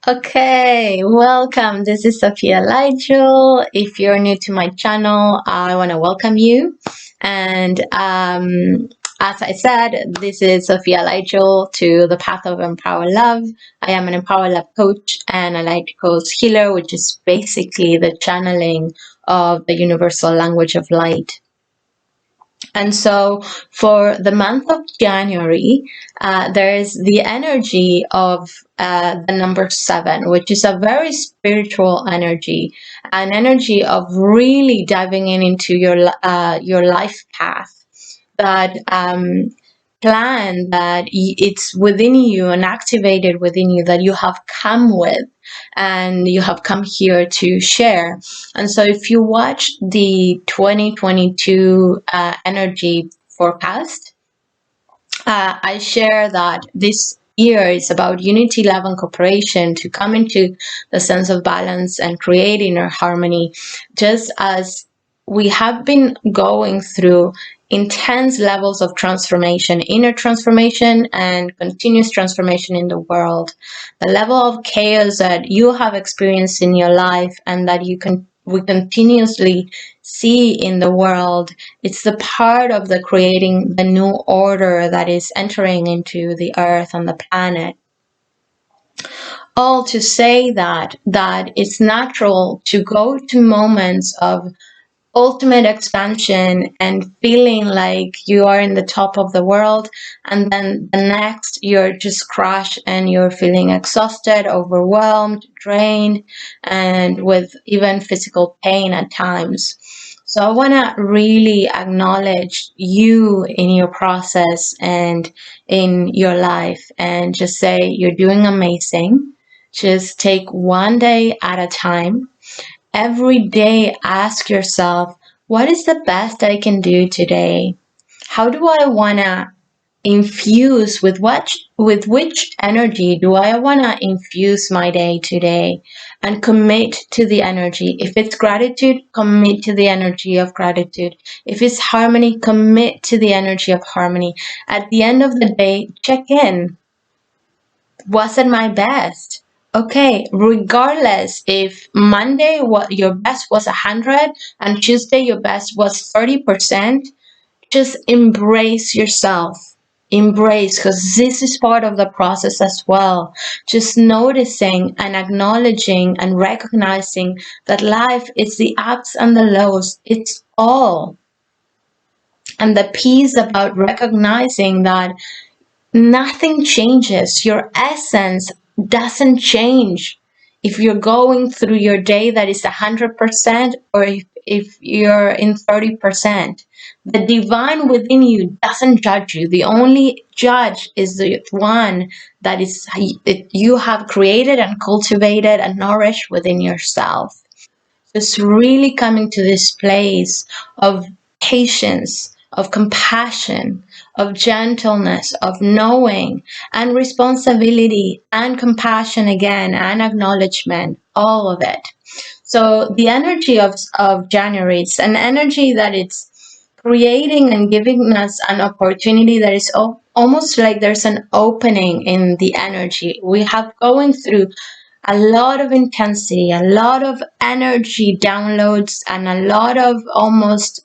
Okay, welcome. This is Sofia LightJewel. If you're new to my channel, I want to welcome you. And as I said, this is Sofia LightJewel to the Path of Empower Love. I am an Empower Love coach and a light coach healer, which is basically the channeling of the universal language of light. And so for the month of January, there's the energy of the number 7, which is a very spiritual energy, an energy of really diving into your life path, that plan that it's within you and activated within you, that you have come with and you have come here to share. And so if you watch the 2022 energy forecast, I share that this year is about unity, love, and cooperation to come into the sense of balance and create inner harmony, just as we have been going through intense levels of transformation, inner transformation and continuous transformation in the world. The level of chaos that you have experienced in your life and that we continuously see in the world, it's the part of the creating the new order that is entering into the earth and the planet. All to say that it's natural to go to moments of ultimate expansion and feeling like you are in the top of the world, and then the next you're just crushed and you're feeling exhausted, overwhelmed, drained, and with even physical pain at times. So I want to really acknowledge you in your process and in your life and just say you're doing amazing. Just take one day at a time. Every day, ask yourself, what is the best I can do today? How do I want to infuse with which energy do I want to infuse my day today, and commit to the energy. If it's gratitude, commit to the energy of gratitude. If it's harmony, commit to the energy of harmony. At the end of the day, check in. Was it my best? Okay, regardless if Monday what your best was 100 and Tuesday your best was 30%, just embrace yourself. Embrace, because this is part of the process as well. Just noticing and acknowledging and recognizing that life is the ups and the lows. It's all. And the piece about recognizing that nothing changes. Your essence doesn't change if you're going through your day that is 100% or if you're in 30%. The divine within you doesn't judge you. The only judge is the one that is you have created and cultivated and nourished within yourself. Just really coming to this place of patience, of compassion, of gentleness, of knowing and responsibility and compassion again and acknowledgement, all of it. So the energy of January, it's an energy that it's creating and giving us an opportunity that is almost like there's an opening in the energy. We have going through a lot of intensity, a lot of energy downloads, and a lot of almost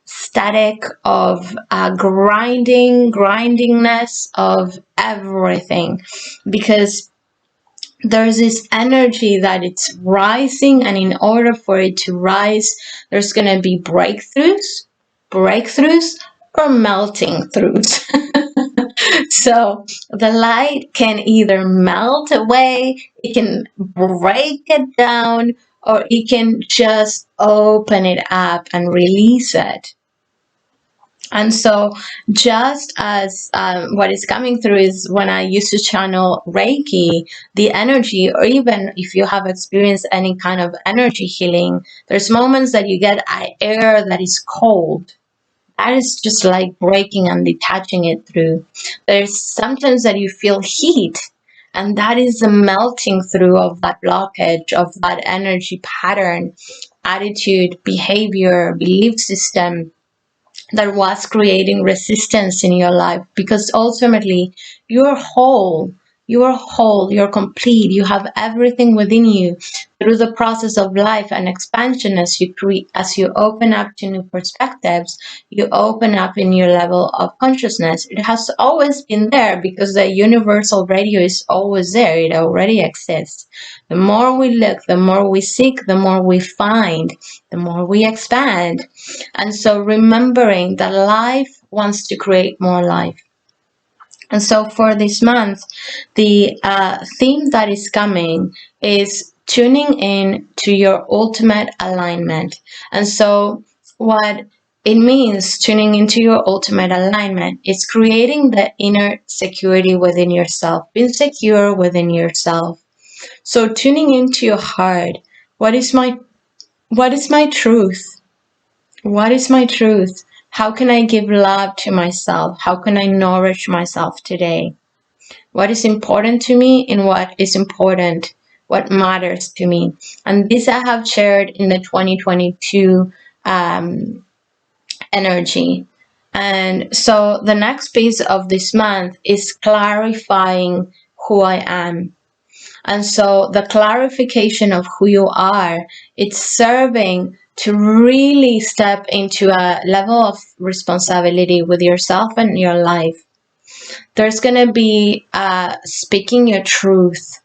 static of grindingness of everything, because there's this energy that it's rising, and in order for it to rise, there's going to be breakthroughs or melting throughs. So the light can either melt away, it can break it down, or it can just open it up and release it. And so just as what is coming through is when I used to channel Reiki, the energy, or even if you have experienced any kind of energy healing, there's moments that you get air that is cold. That is just like breaking and detaching it through. There's sometimes that you feel heat, and that is the melting through of that blockage, of that energy pattern, attitude, behavior, belief system that was creating resistance in your life, because ultimately you're whole. you're whole, you're complete, you have everything within you. Through the process of life and expansion, as you open up to new perspectives, you open up in your level of consciousness. It has always been there because the universal radio is always there. It already exists. The more we look, the more we seek, the more we find, the more we expand. And so remembering that life wants to create more life. And so for this month, the theme that is coming is tuning in to your ultimate alignment. And so what it means, tuning into your ultimate alignment, is creating the inner security within yourself, being secure within yourself. So tuning into your heart, what is my truth? What is my truth? How can I give love to myself? How can I nourish myself today? What is important to me and what is important, what matters to me. And this I have shared in the 2022 energy. And so the next piece of this month is clarifying who I am. And so the clarification of who you are, it's serving to really step into a level of responsibility with yourself and your life. There's going to be speaking your truth.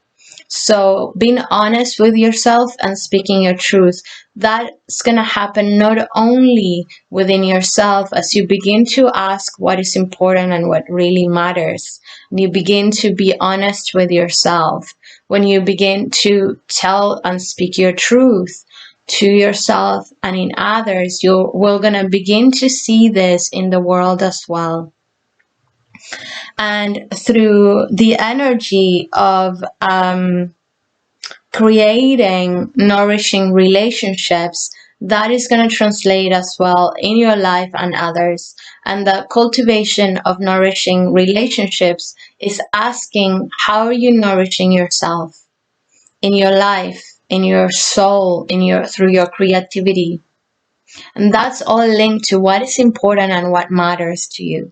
So being honest with yourself and speaking your truth, that's going to happen not only within yourself as you begin to ask what is important and what really matters. And you begin to be honest with yourself. When you begin to tell and speak your truth to yourself and in others, we're going to begin to see this in the world as well. And through the energy of creating nourishing relationships, that is going to translate as well in your life and others. And the cultivation of nourishing relationships is asking, how are you nourishing yourself in your life, in your soul, through your creativity? And that's all linked to what is important and what matters to you.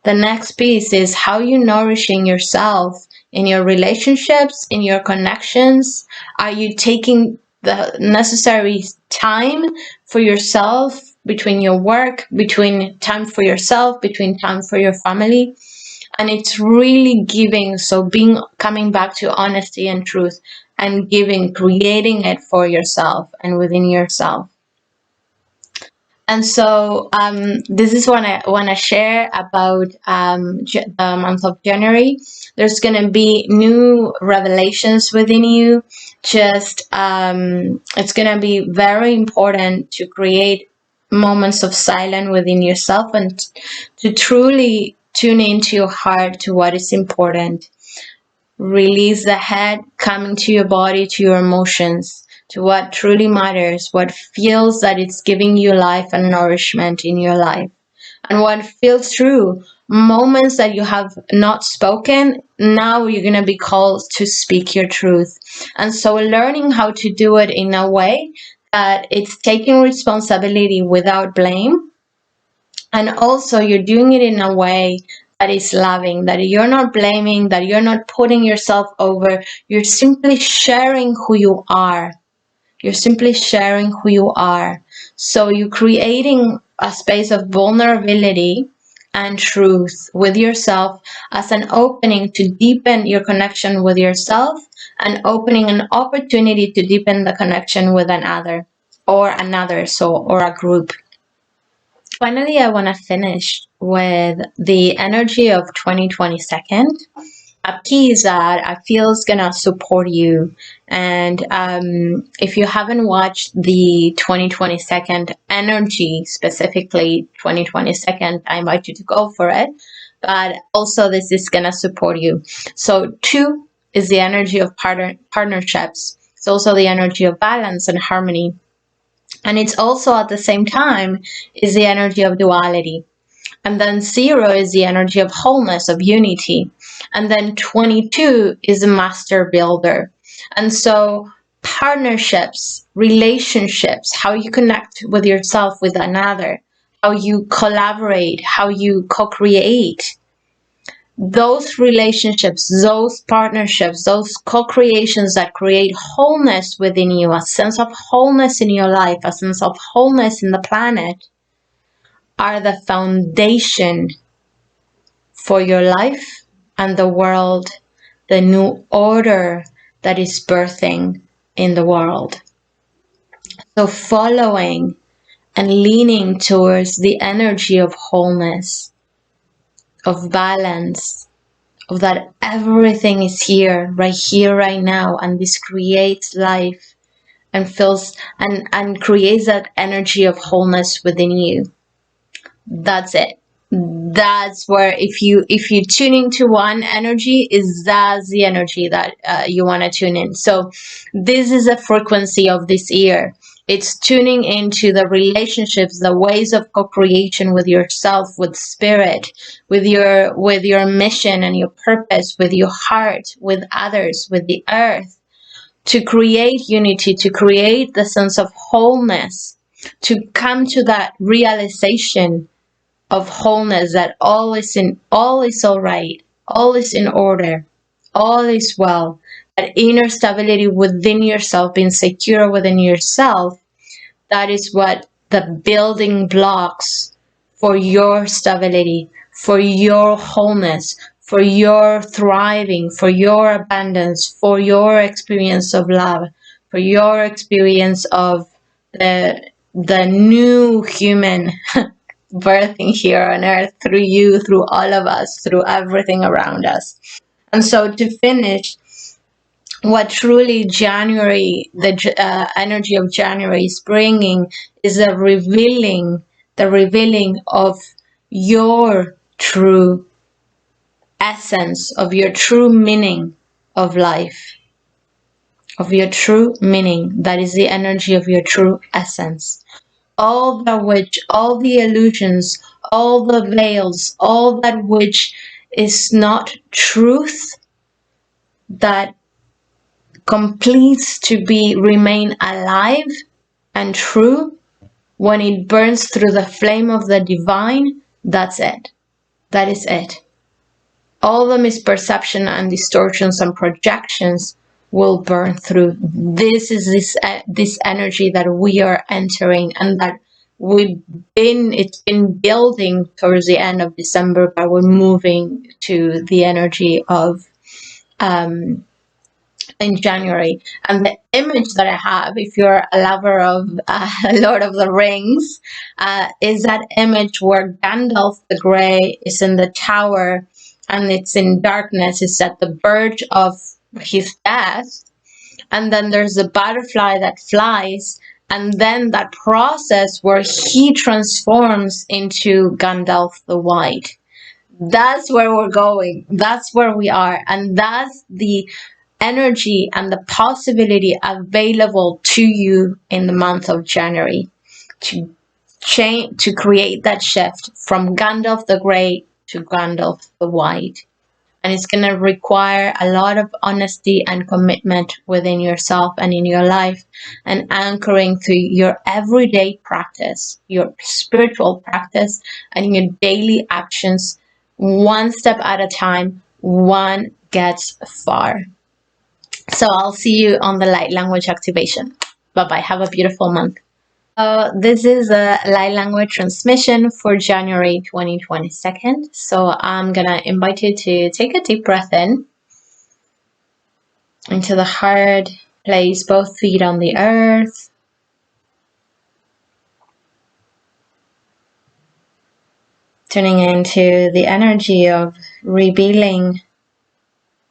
The next piece is how you're nourishing yourself in your relationships, in your connections. Are you taking the necessary time for yourself between your work, between time for yourself, between time for your family? And it's really giving, so coming back to honesty and truth and giving, creating it for yourself and within yourself. And so this is what I want to share about the month of January. There's going to be new revelations within you. Just it's going to be very important to create moments of silence within yourself and to truly tune into your heart to what is important. Release the head, come into your body, to your emotions, to what truly matters, what feels that it's giving you life and nourishment in your life, and what feels true. Moments that you have not spoken, now you're going to be called to speak your truth. And so learning how to do it in a way that it's taking responsibility without blame, and also you're doing it in a way that is loving, that you're not blaming, that you're not putting yourself over. You're simply sharing who you are. You're simply sharing who you are. So you're creating a space of vulnerability and truth with yourself as an opening to deepen your connection with yourself and opening an opportunity to deepen the connection with another or a group. Finally, I want to finish with the energy of 2022. A piece that I feel is going to support you. And if you haven't watched the 2022 energy, specifically 2022, I invite you to go for it. But also this is going to support you. So 2 is the energy of partnerships. It's also the energy of balance and harmony. And it's also at the same time is the energy of duality. And then 0 is the energy of wholeness, of unity. And then 22 is a master builder. And so partnerships, relationships, how you connect with yourself, with another, how you collaborate, how you co-create, those relationships, those partnerships, those co-creations that create wholeness within you, a sense of wholeness in your life, a sense of wholeness in the planet, are the foundation for your life and the world, the new order that is birthing in the world. So following and leaning towards the energy of wholeness, of balance, of that everything is here, right now, and this creates life and feels and creates that energy of wholeness within you. That's it. That's where if you tune into one energy, is that's the energy that you want to tune in. So this is a frequency of this year. It's tuning into the relationships, the ways of co-creation with yourself, with spirit, with your mission and your purpose, with your heart, with others, with the earth, to create unity, to create the sense of wholeness, to come to that realization of wholeness, that all is all right, all is in order, all is well. That inner stability within yourself, being secure within yourself, that is what the building blocks for your stability, for your wholeness, for your thriving, for your abundance, for your experience of love, for your experience of the new human birthing here on earth through you, through all of us, through everything around us. And so to finish, what truly January, the energy of January is bringing, is the revealing of your true essence, of your true meaning of life, of your true meaning. That is the energy of your true essence. All that which, all the illusions, all the veils, all that which is not truth, that completes to be remain alive and true, when it burns through the flame of the divine, that's it. That is it. All the misperception and distortions and projections will burn through. This is this energy that we are entering, and that it's been building towards the end of December, but we're moving to the energy of in January. And the image that I have, if you're a lover of Lord of the Rings, is that image where Gandalf the Grey is in the tower and it's in darkness, it's at the verge of his death, and then there's a butterfly that flies, and then that process where he transforms into Gandalf the White. That's where we're going. That's where we are. And that's the energy and the possibility available to you in the month of January to change, to create that shift from Gandalf the Grey to Gandalf the White. And it's going to require a lot of honesty and commitment within yourself and in your life, and anchoring through your everyday practice, your spiritual practice, and your daily actions, one step at a time. One gets far. So I'll see you on the light language activation. Bye bye. Have a beautiful month. This is a light language transmission for January 2022. So I'm gonna invite you to take a deep breath in into the heart. Place both feet on the earth. Tuning into the energy of revealing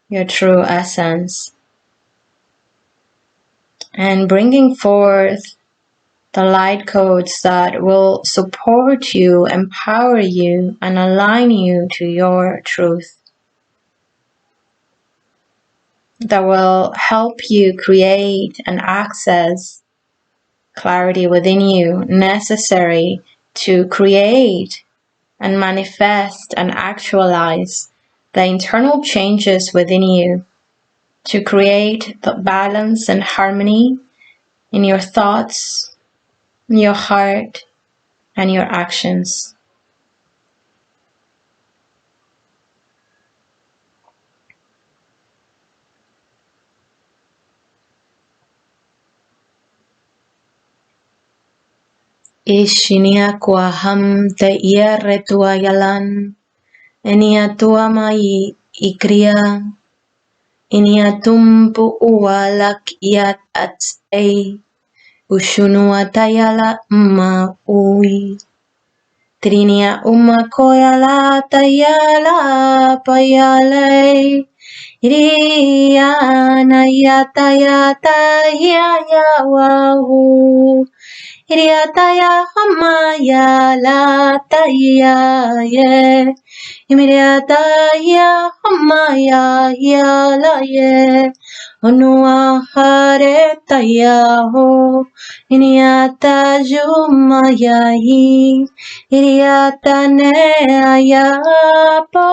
your true essence and bringing forth the light codes that will support you, empower you, and align you to your truth. That will help you create and access clarity within you, necessary to create and manifest and actualize the internal changes within you, to create the balance and harmony in your thoughts, in your heart, and your actions. Ishinia kwaham te iere tua yalan. Enia tua mai ikria. Inia tumpu ualak iat at ei. Ushunua tayala ma ui. Trinia koyala tayala payale. Iriana yata yata ya wahu. Iriataya hamaya la taya ye. Imiriataya hamaya ya la ye. Onua hare taya ho. Iniata jumaya hi. Iriata ne ayapo.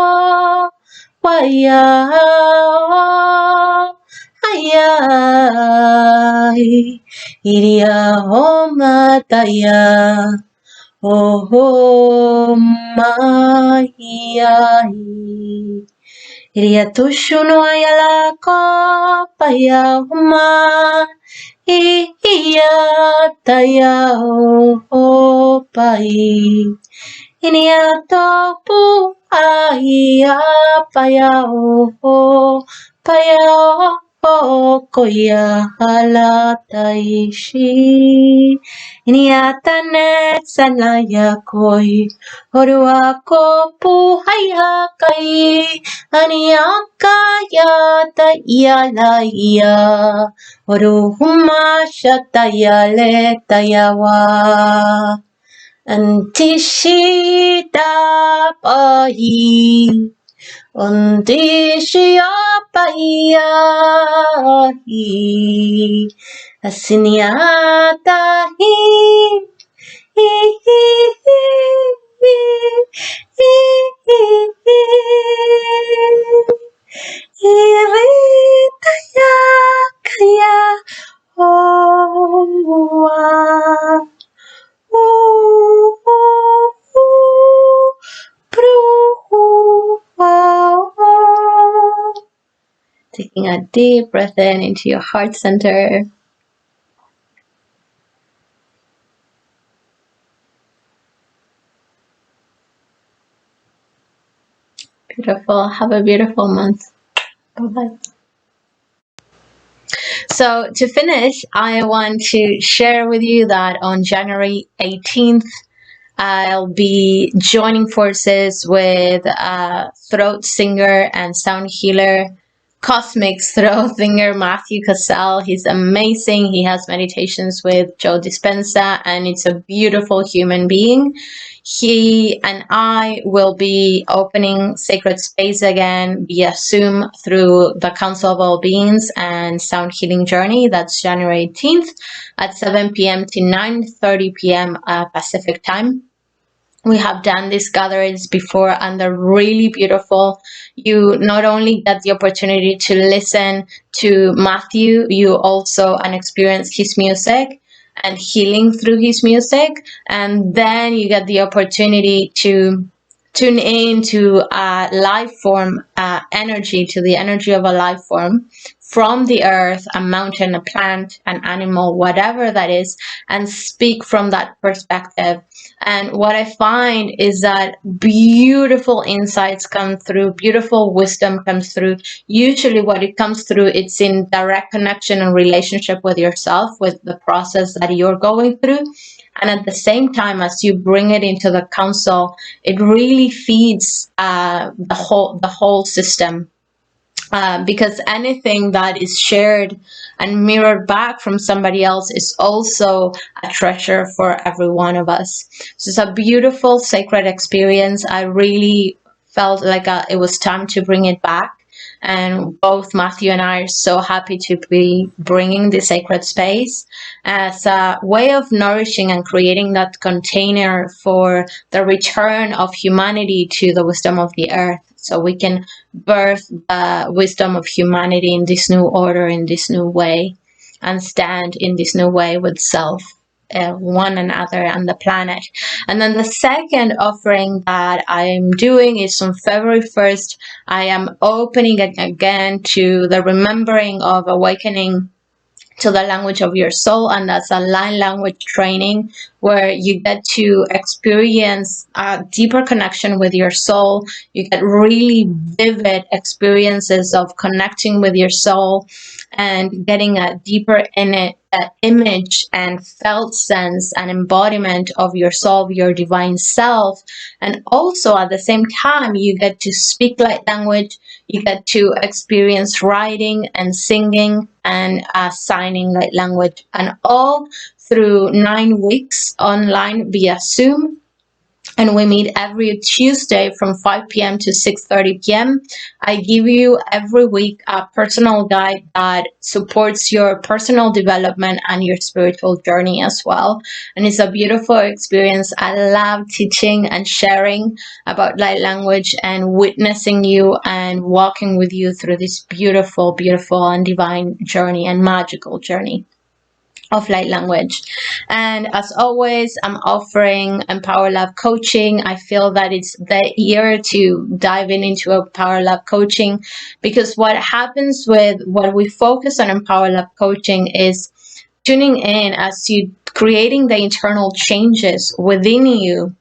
Waya. Ayai. Iria homataya, oh maiai. Iria tushunu ayala kopaya huma, iya taya oh pai. Inia topu aya paya oh paya oh koya halataishi. Iniatanet sanaya koi horua kopu haya kai. Aniaka yata yala ya horuhuma shataya letayawa. Antishita pahi, antishya pahi, asiniata hi, hi hi hi hi hi hi hi, iritaya kaya hoa. Taking a deep breath in into your heart center. Beautiful. Have a beautiful month. Bye-bye. So to finish, I want to share with you that on January 18th, I'll be joining forces with throat singer and sound healer, cosmic throat singer Matthew Cassell. He's amazing. He has meditations with Joe Dispenza, and it's a beautiful human being. He and I will be opening Sacred Space again via Zoom through the Council of All Beings and Sound Healing Journey. That's January 18th at 7 p.m. to 9:30 p.m. Pacific time. We have done these gatherings before and they're really beautiful. You not only get the opportunity to listen to Matthew, you also experience his music and healing through his music. And then you get the opportunity to tune in to a life form energy, to the energy of a life form from the earth, a mountain, a plant, an animal, whatever that is, and speak from that perspective. And what I find is that beautiful insights come through, beautiful wisdom comes through. Usually what it comes through, it's in direct connection and relationship with yourself, with the process that you're going through. And at the same time, as you bring it into the council, it really feeds the whole system. Because anything that is shared and mirrored back from somebody else is also a treasure for every one of us. So it's a beautiful, sacred experience. I really felt like it was time to bring it back. And both Matthew and I are so happy to be bringing the sacred space as a way of nourishing and creating that container for the return of humanity to the wisdom of the earth, so we can birth the wisdom of humanity in this new order, in this new way, and stand in this new way with self, one another, and the planet. And then the second offering that I'm doing is on February 1st. I am opening again to the remembering of awakening to the language of your soul, and that's a light language training where you get to experience a deeper connection with your soul. You get really vivid experiences of connecting with your soul and getting a deeper in it image and felt sense and embodiment of your soul, your divine self. And also at the same time, you get to speak light language. You get to experience writing and singing and signing light language, and all through 9 weeks online via Zoom. And we meet every Tuesday from 5 p.m. to 6:30 p.m. I give you every week a personal guide that supports your personal development and your spiritual journey as well. And it's a beautiful experience. I love teaching and sharing about light language and witnessing you and walking with you through this beautiful, beautiful and divine journey and magical journey of light language. And as always, I'm offering Empower Love coaching. I feel that it's the year to dive into a Power Love coaching, because what happens with what we focus on Empower Love coaching is tuning in as you creating the internal changes within you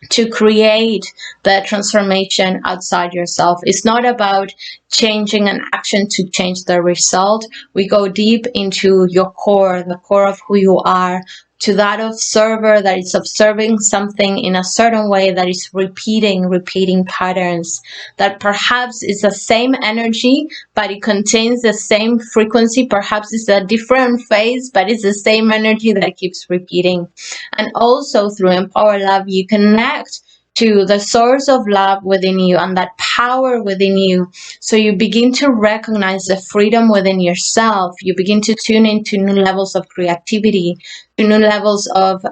to create the transformation outside yourself. It's not about changing an action to change the result. We go deep into your core, the core of who you are, to that observer that is observing something in a certain way, that is repeating patterns, that perhaps is the same energy, but it contains the same frequency. Perhaps it's a different phase, but it's the same energy that keeps repeating. And also through Empower Love, you connect to the source of love within you and that power within you. So you begin to recognize the freedom within yourself. You begin to tune into new levels of creativity, to new levels of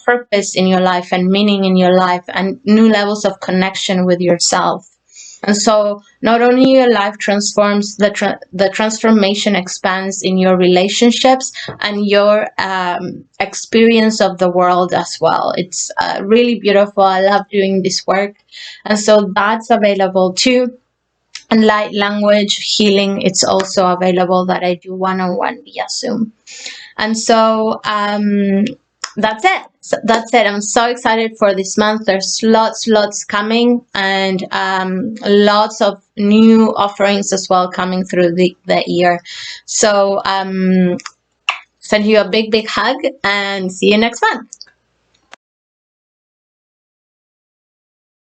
purpose in your life and meaning in your life, and new levels of connection with yourself. And so not only your life transforms, the transformation expands in your relationships and your experience of the world as well. It's really beautiful. I love doing this work. And so that's available too. And light language healing, it's also available, that I do one-on-one via Zoom. And so that's it. That's it. I'm so excited for this month. There's lots coming, and lots of new offerings as well coming through the year. So send you a big hug and see you next month.